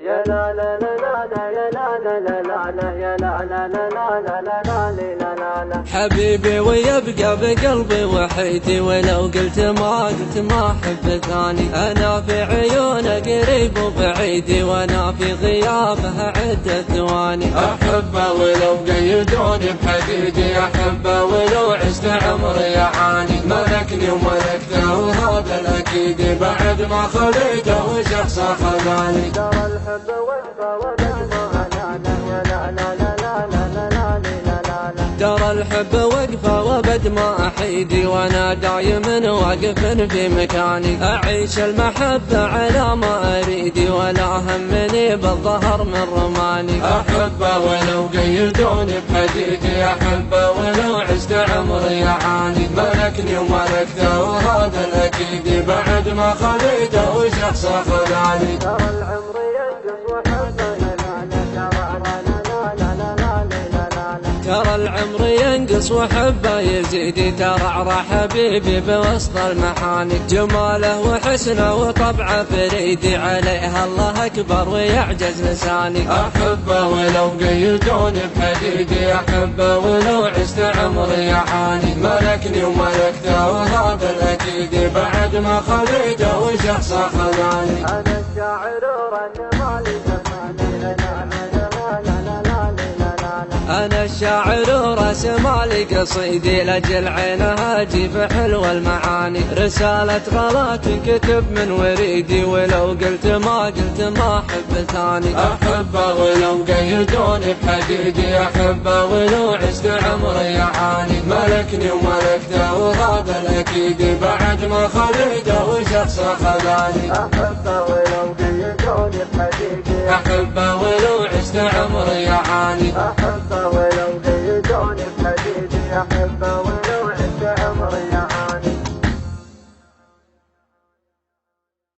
يا لا لا لا لا لا يا لا لا لا لا لا يا لا لا لا لا لا لا لا لا لا حبيبي ويبقى بقلبي وحيدي، ولو قلت ما أحب ثاني. أنا في عيونه قريب وبعيدي، وأنا في غيابه عدة ثواني. أحبه ولو قيدوني بحديدي، أحبه ولو عشت عمري يعاني. ملكني وملكته وهذا الأكيد، بعد ما خليته وشخص خذاني. ترى الحب وحبه وبدمه لا لا يا لا لا لا لا لا لا لا لا. ترى الحب وقفة وبد ما أحيدي، وأنا دايم واقف في مكاني. أعيش المحبة على ما أريدي، ولا همني بالظهر من رماني. أحبه ولو قيدوني بحديدي، أحبه ولو عشت عمري يعاني. ملكني وملكته وهذا الأكيد، بعد ما خليته وشخص خذاني. ترى العمر ينقص وحبه لا ترى العمر ينقص وحبه يزيد، ترعرع حبيبي بوسط المحاني. جماله وحسنه وطبعه فريدي، عليها الله أكبر ويعجز لساني. أحبه ولو قيدوني بحديدي، أحبه ولو عشت عمري يعاني. ملكني وملكته وهذا الأكيد، بعد ما خليته وشخص خذاني. أنا الشاعر ورجمالي أنا الشاعر راس مالي قصيدي، لأجل عينها أجيب حلوة المعاني. رسالة غلا تنكتب من وريدي، ولو قلت ما أحب ثاني. أحبه ولو قيدوني بحديدي، أحبه ولو عشت عمري يعاني. ملكني وملكته وهذا الأكيد، بعد ما خليته وشخص خذاني. أحبه ولو